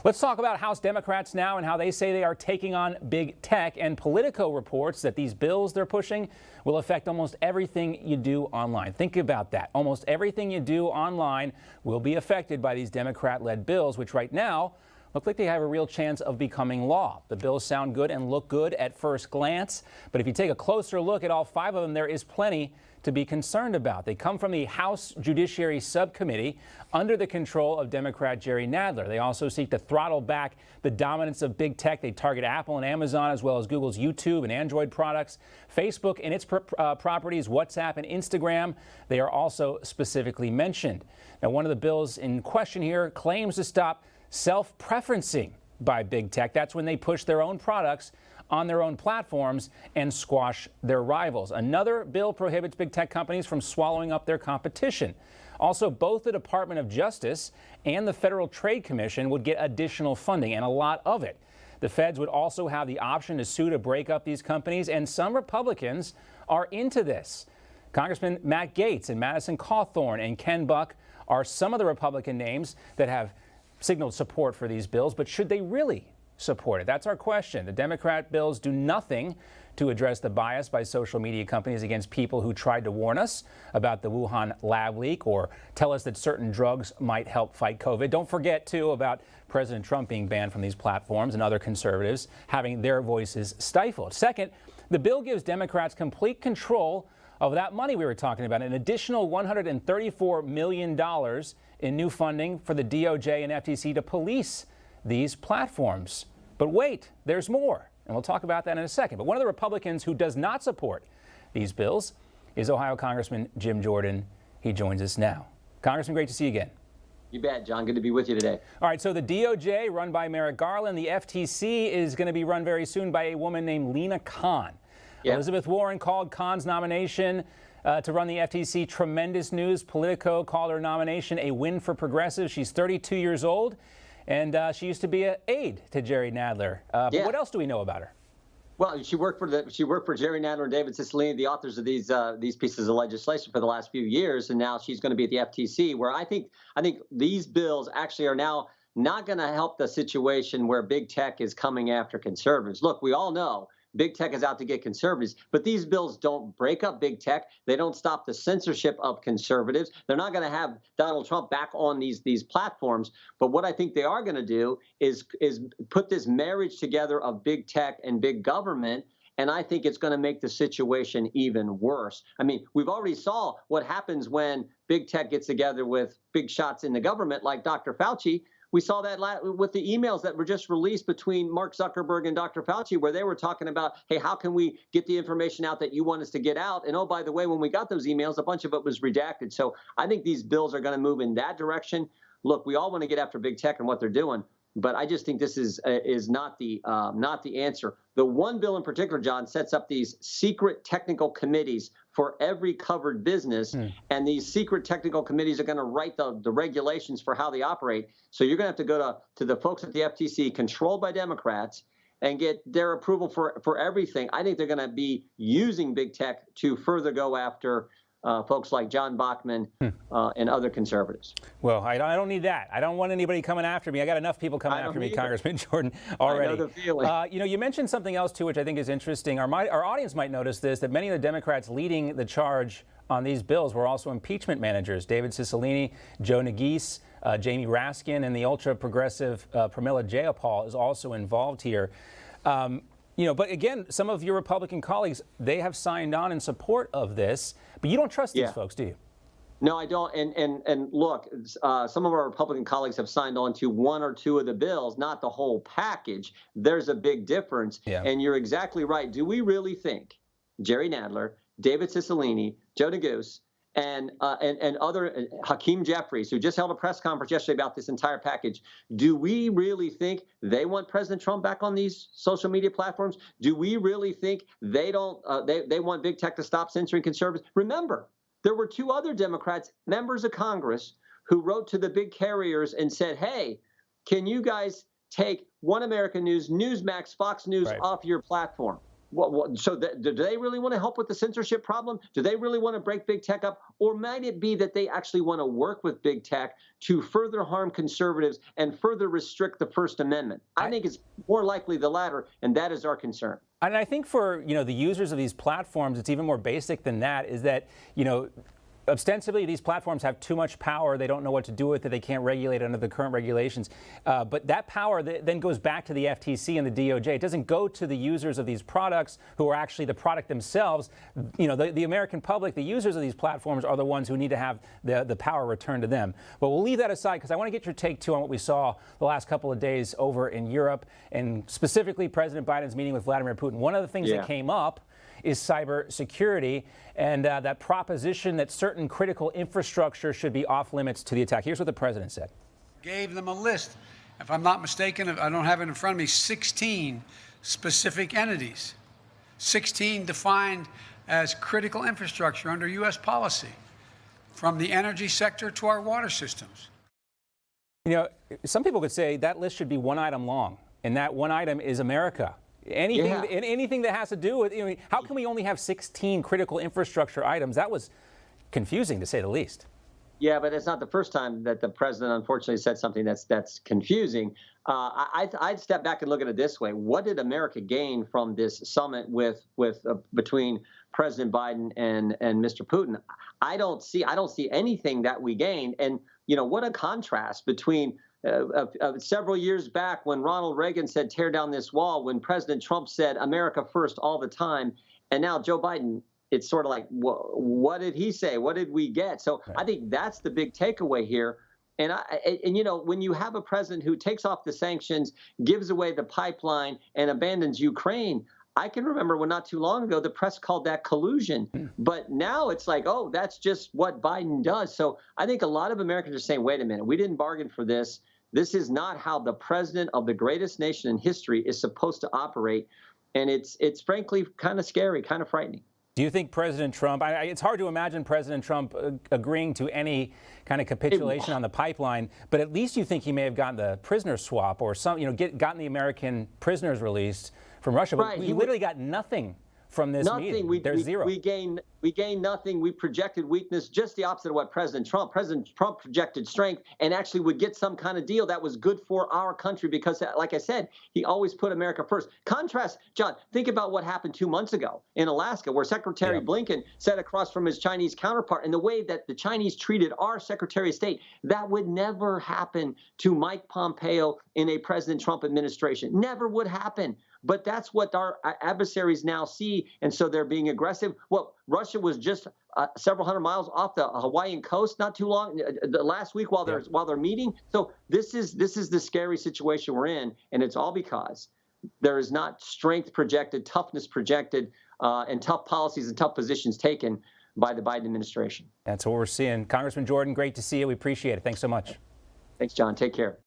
Let's talk about House Democrats now and how they say they are taking on big tech. And Politico reports that these bills they're pushing will affect almost everything you do online. Think about that. Almost everything you do online will be affected by these Democrat-led bills, which right now look like they have a real chance of becoming law. The bills sound good and look good at first glance, but if you take a closer look at all 5 of them, there is plenty to be concerned about. They come from the House Judiciary Subcommittee under the control of Democrat Jerry Nadler. They also seek to throttle back the dominance of big tech. They target Apple and Amazon, as well as Google's YouTube and Android products, Facebook and its properties, WhatsApp and Instagram. They are also specifically mentioned. Now, one of the bills in question here claims to stop self-preferencing by big tech. That's when they push their own products on their own platforms and squash their rivals. Another bill prohibits big tech companies from swallowing up their competition. Also, both the Department of Justice and the Federal Trade Commission would get additional funding, and a lot of it. The feds would also have the option to sue to break up these companies, and some Republicans are into this. Congressman Matt Gaetz and Madison Cawthorn and Ken Buck are some of the Republican names that have signaled support for these bills, but should they really support it? That's our question. The Democrat bills do nothing to address the bias by social media companies against people who tried to warn us about the Wuhan lab leak or tell us that certain drugs might help fight COVID. Don't forget, too, about President Trump being banned from these platforms and other conservatives having their voices stifled. Second, the bill gives Democrats complete control of that money we were talking about, an additional $134 million in new funding for the DOJ and FTC to police these platforms. But wait, there's more, and we'll talk about that in a second. But one of the Republicans who does not support these bills is Ohio Congressman Jim Jordan. He joins us now. Congressman, great to see you again. You bet, John. Good to be with you today. All right, so the DOJ, run by Merrick Garland, the FTC is going to be run very soon by a woman named Lina Khan. Yep. Elizabeth Warren called Khan's nomination to run the FTC tremendous news. Politico called her nomination a win for progressives. She's 32 years old, and she used to be an aide to Jerry Nadler. But what else do we know about her? Well, she worked for Jerry Nadler and David Cicilline, the authors of these pieces of legislation for the last few years, and now she's going to be at the FTC, where I think these bills actually are now not going to help the situation where big tech is coming after conservatives. Look, we all know big tech is out to get conservatives, but these bills don't break up big tech. They don't stop the censorship of conservatives. They're not going to have Donald Trump back on these platforms. But what I think they are going to do is put this marriage together of big tech and big government. And I think it's going to make the situation even worse. I mean, we've already saw what happens when big tech gets together with big shots in the government, like Dr. Fauci. We saw that with the emails that were just released between Mark Zuckerberg and Dr. Fauci, where they were talking about, hey, how can we get the information out that you want us to get out? And oh, by the way, when we got those emails, a bunch of it was redacted. So I think these bills are going to move in that direction. Look, we all want to get after big tech and what they're doing, but I just think this is not the answer. The one bill in particular, John, sets up these secret technical committees for every covered business, and these secret technical committees are going to write the regulations for how they operate. So you're going to have to go to the folks at the FTC, controlled by Democrats, and get their approval for everything. I think they're going to be using big tech to further go after folks like John Bachman and other conservatives. Well, I don't need that. I don't want anybody coming after me. I got enough people coming after me, Congressman Jordan, already. I know the feeling. You mentioned something else, too, which I think is interesting. Our audience might notice this, that many of the Democrats leading the charge on these bills were also impeachment managers. David Cicilline, Joe Nagise, Jamie Raskin, and the ultra-progressive Pramila Jayapal is also involved here. But again, some of your Republican colleagues, they have signed on in support of this, but you don't trust these folks, do you? No, I don't. And look, some of our Republican colleagues have signed on to 1 or 2 of the bills, not the whole package. There's a big difference. Yeah. And you're exactly right. Do we really think Jerry Nadler, David Cicilline, Joe Nagase, and other Hakeem Jeffries, who just held a press conference yesterday about this entire package, do we really think they want President Trump back on these social media platforms? Do we really think they want big tech to stop censoring conservatives? Remember, there were 2 other Democrats, members of Congress, who wrote to the big carriers and said, hey, can you guys take One American News, Newsmax, Fox News off your platform? Do they really want to help with the censorship problem? Do they really want to break big tech up? Or might it be that they actually want to work with big tech to further harm conservatives and further restrict the First Amendment? I think it's more likely the latter, and that is our concern. And I think for, the users of these platforms, it's even more basic than that, is that, ostensibly, these platforms have too much power. They don't know what to do with it. They can't regulate under the current regulations. But that power then goes back to the FTC and the DOJ. It doesn't go to the users of these products who are actually the product themselves. The American public, the users of these platforms, are the ones who need to have the power returned to them. But we'll leave that aside because I want to get your take, too, on what we saw the last couple of days over in Europe, and specifically President Biden's meeting with Vladimir Putin. One of the things that came up is cybersecurity and that proposition that certain critical infrastructure should be off limits to the attack. Here's what the president said. Gave them a list, if I'm not mistaken, I don't have it in front of me, 16 specific entities, 16 defined as critical infrastructure under U.S. policy, from the energy sector to our water systems. Some people could say that list should be one item long, and that one item is America. Anything that has to do with, how can we only have 16 critical infrastructure items? That was confusing, to say the least. Yeah, but it's not the first time that the president, unfortunately, said something that's confusing. I'd step back and look at it this way: what did America gain from this summit between President Biden and Mr. Putin? I don't see anything that we gained. And what a contrast between several years back when Ronald Reagan said, tear down this wall, when President Trump said, America first all the time. And now Joe Biden, it's sort of like, what did he say? What did we get? So I think that's the big takeaway here. And when you have a president who takes off the sanctions, gives away the pipeline, and abandons Ukraine, I can remember when not too long ago, the press called that collusion. But now it's like, oh, that's just what Biden does. So I think a lot of Americans are saying, wait a minute, we didn't bargain for this. This is not how the president of the greatest nation in history is supposed to operate. And it's frankly kind of scary, kind of frightening. Do you think President Trump, it's hard to imagine President Trump agreeing to any kind of capitulation on the pipeline, but at least you think he may have gotten the prisoner swap or gotten the American prisoners released from Russia. But we literally got nothing from this meeting. There's zero. We gained nothing. We projected weakness, just the opposite of what President Trump projected strength and actually would get some kind of deal that was good for our country because, like I said, he always put America first. Contrast, John, think about what happened 2 months ago in Alaska, where Secretary Blinken sat across from his Chinese counterpart, and the way that the Chinese treated our Secretary of State, that would never happen to Mike Pompeo in a President Trump administration. Never would happen. But that's what our adversaries now see, and so they're being aggressive. Well, Russia was just several hundred miles off the Hawaiian coast not too long last week while they're meeting. So this is the scary situation we're in, and it's all because there is not strength projected, toughness projected, and tough policies and tough positions taken by the Biden administration. That's what we're seeing. Congressman Jordan, great to see you. We appreciate it. Thanks so much. Thanks, John. Take care.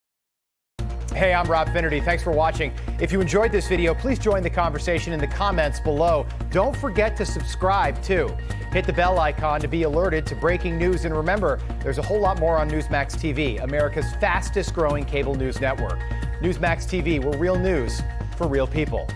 Hey, I'm Rob Finnerty. Thanks for watching. If you enjoyed this video, please join the conversation in the comments below. Don't forget to subscribe, too. Hit the bell icon to be alerted to breaking news. And remember, there's a whole lot more on Newsmax TV, America's fastest growing cable news network. Newsmax TV, where real news for real people.